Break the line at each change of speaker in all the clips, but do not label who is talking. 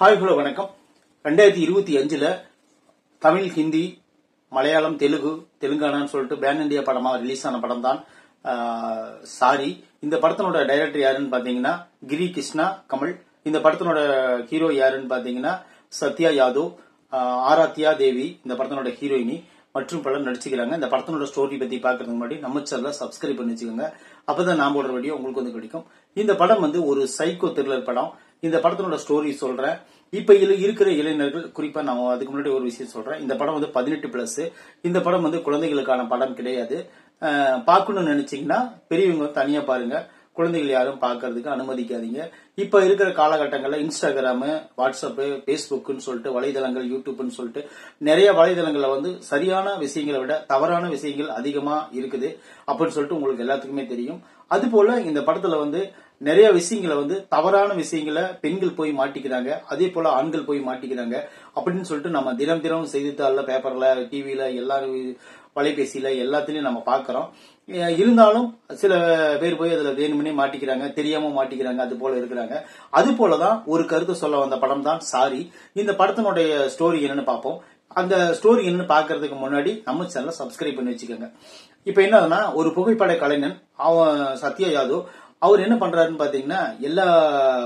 Hi hello வணக்கம். 2025ல் தமிழ், ஹிந்தி, மலையாளம், தெலுங்கானான்னு சொல்லிட்டு pan India படமா ரிலீஸ் ஆன படம் தான் சாரி. இந்த படத்தினோட டைரக்டர் யாருன்னு பாத்தீங்கன்னா கிரி கிருஷ்ணா கமல். இந்த படத்தினோட ஹீரோ யாருன்னு பாத்தீங்கன்னா சத்யா யாதவ், ஆராத்யா தேவி இந்த படத்தினோட ஹீரோயினி மற்றும் பலர் நடிச்சுக்கிறாங்க. இந்த படத்தினோட ஸ்டோரி பத்தி பாக்குறதுக்கு முன்னாடி நம்ம சேனலை சப்ஸ்கிரைப் பண்ணி வச்சுக்கோங்க. அப்பதான் நான் போடுற வீடியோ உங்களுக்கு வந்து கிடைக்கும். இந்த படம் வந்து ஒரு சைக்கோ த்ரில்லர் படம். இந்த படத்தினோட ஸ்டோரி சொல்றேன். இப்ப இருக்கிற இளைஞர்கள், குறிப்பா நான் அதுக்கு முன்னாடி ஒரு விஷயம் சொல்றேன். இந்த படம் வந்து 18+. இந்த படம் வந்து குழந்தைகளுக்கான படம் கிடையாது. பார்க்கணும்னு நினைச்சீங்கன்னா பெரியவங்க தனியா பாருங்க. குழந்தைகள் யாரும் பார்க்கறதுக்கு அனுமதிக்காதீங்க. இப்ப இருக்கிற காலகட்டங்கள்ல இன்ஸ்டாகிராம், வாட்ஸ்அப், பேஸ்புக்னு சொல்லிட்டு வலைதளங்கள், யூடியூப்னு சொல்லிட்டு நிறைய வலைதளங்கள்ல வந்து சரியான விஷயங்களை விட தவறான விஷயங்கள் அதிகமா இருக்குது அப்படின்னு சொல்லிட்டு உங்களுக்கு எல்லாத்துக்குமே தெரியும். அது போல இந்த படத்துல வந்து நிறைய விஷயங்களை வந்து தவறான விஷயங்களை பெண்கள் போய் மாட்டிக்கிறாங்க, அதே போல ஆண்கள் போய் மாட்டிக்கிறாங்க அப்படின்னு சொல்லிட்டு நம்ம தினம் செய்தித்தாள்ல, பேப்பர்ல, டிவில, எல்லாரும் தொலைபேசியில எல்லாத்திலயும் நம்ம பாக்குறோம். இருந்தாலும் சில பேர் போய் அதுல வேணுமனே மாட்டிக்கிறாங்க, தெரியாம மாட்டிக்கிறாங்க, அது போல இருக்கிறாங்க. அது போலதான் ஒரு கருத்து சொல்ல வந்த படம் தான் சாரி. இந்த படத்தினுடைய ஸ்டோரி என்னன்னு பார்ப்போம். அந்த ஸ்டோரி என்னன்னு பாக்குறதுக்கு முன்னாடி நம்ம சேனலை சப்ஸ்கிரைப் பண்ணி வச்சுக்கோங்க. இப்ப என்னதுன்னா, ஒரு புகைப்பட கலைஞன் அவன் சத்யா யாதவ், அவர் என்ன பண்றாருன்னு பாத்தீங்கன்னா எல்லா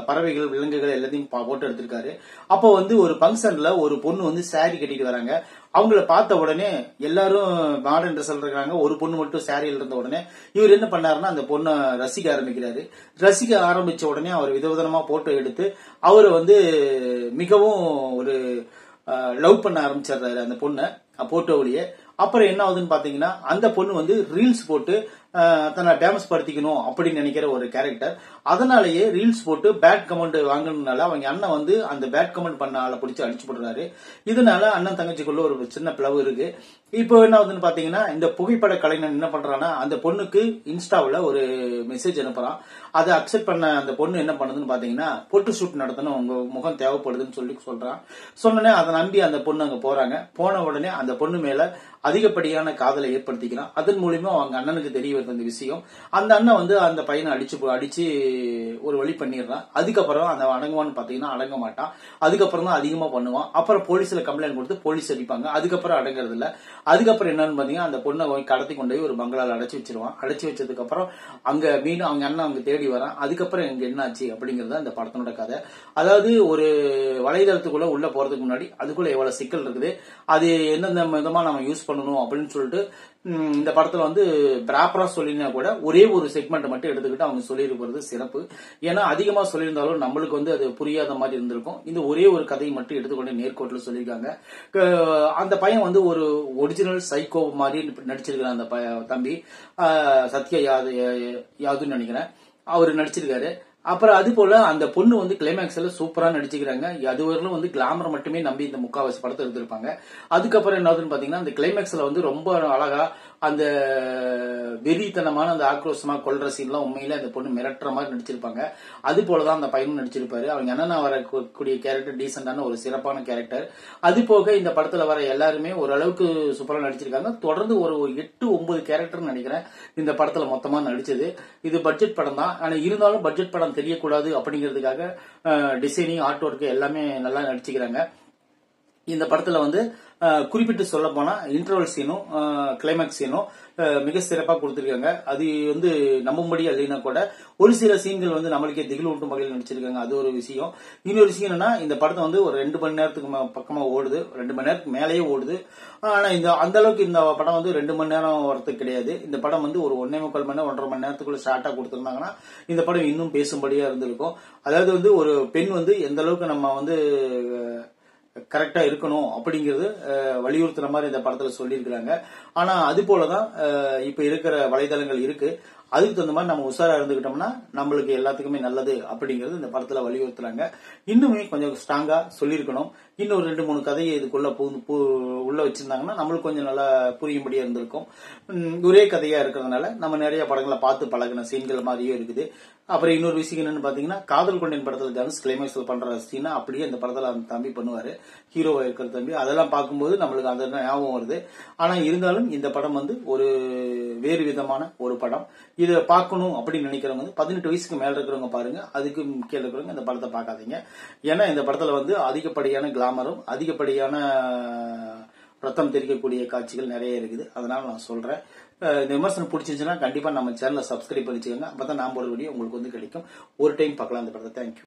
பறவைகள், விலங்குகள் எல்லாத்தையும் போட்டோ எடுத்திருக்காரு. அப்போ வந்து ஒரு பங்கன்ல ஒரு பொண்ணு வந்து சாரி கட்டிட்டு வராங்க. அவங்கள பார்த்த உடனே எல்லாரும் மாடர்ன் ட்ரெஸ் இருக்காங்க, ஒரு பொண்ணு மட்டும் சாரியில் இருந்த உடனே இவர் என்ன பண்ணாருன்னா அந்த பொண்ணை ரசிக்க ஆரம்பிக்கிறாரு. ரசிக்க ஆரம்பிச்ச உடனே அவர் விதவிதமா போட்டோ எடுத்து அவரை வந்து மிகவும் ஒரு லவ் பண்ண ஆரம்பிச்சிடுறாரு அந்த பொண்ணை போட்டோவிலேயே. அப்புறம் என்ன ஆகுதுன்னு பாத்தீங்கன்னா அந்த பொண்ணு வந்து ரீல்ஸ் போட்டு தன்னை டேமஸ் படுத்திக்கணும் அப்படின்னு நினைக்கிற ஒரு கேரக்டர். அதனாலேயே ரீல்ஸ் போட்டு பேட் கமெண்ட் வாங்கினால அவங்க அண்ணன் வந்து அந்த பேட் கமெண்ட் பண்ண ஆளை பிடிச்சி அடிச்சு போடுறாரு. இதனால அண்ணன் தங்கச்சிக்குள்ள ஒரு சின்ன பிளவு இருக்கு. இப்போ என்ன ஆகுதுன்னு பாத்தீங்கன்னா இந்த புகைப்பட கலைஞன் என்ன பண்றான்னா அந்த பொண்ணுக்கு இன்ஸ்டாவில் ஒரு மெசேஜ் அனுப்புறான். அதை அக்செப்ட் பண்ண அந்த பொண்ணு என்ன பண்ணுதுன்னு பாத்தீங்கன்னா போட்டோ ஷூட் நடத்தணும், உங்க முகம் தேவைப்படுதுன்னு சொல்றான். சொன்னனே அதை நம்பி அந்த பொண்ணு அங்க போறாங்க. போன உடனே அந்த பொண்ணு மேல அதிகப்படியான காதலை ஏற்படுத்திக்கிறான். அதன் மூலியமா அவங்க அண்ணனுக்கு தெரிய வருது அந்த விஷயம். அந்த அண்ணன் வந்து அந்த பையனை அடிச்சு ஒரு வழி பண்ணிடுறான். அதுக்கப்புறம் அந்த அடங்குவான்னு பாத்தீங்கன்னா அடங்க மாட்டான். அதுக்கப்புறம் தான் அதிகமா பண்ணுவான். அப்புறம் போலீஸ்ல கம்ப்ளைண்ட் கொடுத்து போலீஸ் அடிப்பாங்க. அதுக்கப்புறம் அடங்குறது இல்ல. அதுக்கப்புறம் என்னன்னு பாத்தீங்கன்னா அந்த பொண்ணை கடத்தி கொண்டு போய் ஒரு பங்களால அடைச்சு வச்சிருவான். அடைச்சு வச்சதுக்கு அப்புறம் அங்க மீண்டும் அவங்க அண்ணன் அவங்க தேடி வரான். அதுக்கப்புறம் எங்க என்னாச்சு அப்படிங்கறது இந்த படத்தினோட கதை. அதாவது ஒரு வலைதளத்துக்குள்ள உள்ள போறதுக்கு முன்னாடி அதுக்குள்ள எவ்வளவு சிக்கல் இருக்குது, அது எந்தெந்த விதமா நம்ம யூஸ் பண்ணணும் அப்படின்னு சொல்லிட்டு இந்த படத்துல வந்து ப்ராப்பரா சொல்லினா கூட ஒரே ஒரு செக்மெண்ட் மட்டும் எடுத்துக்கிட்டு அவங்க சொல்லியிருக்கிறது சிறப்பு. ஏன்னா அதிகமா சொல்லியிருந்தாலும் நம்மளுக்கு வந்து அது புரியாத மாதிரி இருந்திருக்கும். இந்த ஒரே ஒரு கதையை மட்டும் எடுத்துக்கொண்டு நேர்கோட்டில் சொல்லியிருக்காங்க. அந்த பையன் வந்து ஒரு ஒரிஜினல் சைக்கோ மாதிரி நடிச்சிருக்கிறான். அந்த தம்பி சத்யா யாதுன்னு நினைக்கிறேன், அவரு நடிச்சிருக்காரு. அப்புறம் அது போல அந்த பொண்ணு வந்து கிளைமேக்ஸ்ல சூப்பரா நடிச்சுக்கிறாங்க. அதுவரையிலும் வந்து கிளாமர் மட்டுமே நம்பி இந்த முக்காவாசி படத்தை எடுத்திருப்பாங்க. அதுக்கப்புறம் என்னதுன்னு பாத்தீங்கன்னா அந்த கிளைமேக்ஸ்ல வந்து ரொம்ப அழகா அந்த வெறித்தனமான அந்த ஆக்ரோஷமா கொல்ற சீன்லாம் உண்மையில அந்த பொண்ணு மிரட்டுற மாதிரி நடிச்சிருப்பாங்க. அது போலதான் அந்த பையனும் நடிச்சிருப்பாரு. அவங்க என்னன்னா வரக்கூடிய கேரக்டர் டீசென்டான ஒரு சிறப்பான கேரக்டர். அது போக இந்த படத்துல வர எல்லாருமே ஓரளவுக்கு சூப்பரா நடிச்சிருக்காங்க. தொடர்ந்து ஒரு 8-9 கேரக்டர் நினைக்கிறேன் இந்த படத்துல மொத்தமா நடிச்சது. இது பட்ஜெட் படம் தான். ஆனா இருந்தாலும் பட்ஜெட் படம் தெரியக்கூடாது அப்படிங்கிறதுக்காக டிசைனிங், ஆர்ட் ஒர்க் எல்லாமே நல்லா நடிச்சுக்கிறாங்க. இந்த படத்துல வந்து குறிப்பிட்டு சொல்ல போனா இன்டர்வல் சீனும் கிளைமேக்ஸ் சீனும் மிக சிறப்பா கொடுத்திருக்காங்க. அது வந்து நம்பும்படி இல்லைன்னா கூட ஒரு சில சீன்கள் வந்து நம்மளுக்கே திகில் ஊட்டும் வகையில் நடிச்சிருக்காங்க. அது ஒரு விஷயம். இன்னொரு விஷயம் என்னன்னா இந்த படத்தை வந்து ஒரு 2 மணி நேரத்துக்கு பக்கமா ஓடுது, 2 மணி நேரத்துக்கு மேலேயே ஓடுது. ஆனா அந்த அளவுக்கு இந்த படம் வந்து 2 மணி நேரம் வரதுக்கு கிடையாது. இந்த படம் வந்து ஒரு 1.25 மணி நேரம் 1.5 மணி நேரத்துக்குள்ள ஷார்ட்டா கொடுத்திருந்தாங்கன்னா இந்த படம் இன்னும் பேசும்படியா இருந்திருக்கும். அதாவது வந்து ஒரு பெண் வந்து எந்த அளவுக்கு நம்ம வந்து கரெக்டா இருக்கணும் அப்படிங்கிறது வலியுறுத்துற மாதிரி இந்த படத்துல சொல்லியிருக்கிறாங்க. ஆனா அது போலதான் இப்ப இருக்கிற வலைதளங்கள் இருக்கு. அதுக்கு தகுந்த மாதிரி நம்ம உஷாரா இருந்துகிட்டோம்னா நம்மளுக்கு எல்லாத்துக்குமே நல்லது அப்படிங்கிறது இந்த படத்துல வலியுறுத்துறாங்க. இன்னுமே கொஞ்சம் ஸ்ட்ராங்கா சொல்லியிருக்கணும். இன்னும் 2-3 கதையை இதுக்குள்ள உள்ள வச்சிருந்தாங்கன்னா நம்மளுக்கு கொஞ்சம் நல்லா புரியும்படியா இருந்திருக்கும். ஒரே கதையா இருக்கிறதுனால நம்ம நிறைய படங்களை பார்த்து பழகின சீன்கள் மாதிரியும் இருக்குது. அப்புறம் இன்னொரு விஷயம் என்னன்னு பாத்தீங்கன்னா, காதல் கொண்டேன் படத்துல தனுஷ் கிளைமேக்ஸ்ல பண்ற சீனா அப்படியே அந்த படத்துல அந்த தம்பி பண்ணுவாரு, ஹீரோவா இருக்கிற தம்பி. அதெல்லாம் பார்க்கும்போது நம்மளுக்கு அந்த ஞாபகம் வருது. ஆனா இருந்தாலும் இந்த படம் வந்து ஒரு வேறு விதமான ஒரு படம். இதை பார்க்கணும் அப்படின்னு நினைக்கிறவங்க வந்து 18 வயசுக்கு மேல இருக்கிறவங்க பாருங்க, அதுக்கு கீழே இருக்கிறவங்க இந்த படத்தை பார்க்காதீங்க. ஏன்னா இந்த படத்துல வந்து அதிகப்படியான கிளாமரும் அதிகப்படியான ரத்தம் தெரிக்கக்கூடிய காட்சிகள் நிறைய இருக்குது. அதனால நான் சொல்றேன், இந்த விமர்சனம் பிடிச்சிருந்துச்சுன்னா கண்டிப்பா நம்ம சேனலை சப்ஸ்கிரைப் பண்ணிச்சுக்கோங்க. அப்பதான் நான் போடுற வீடியோ உங்களுக்கு வந்து கிடைக்கும். ஒரு டைம் பார்க்கலாம் இந்த படத்தை. தேங்க்யூ.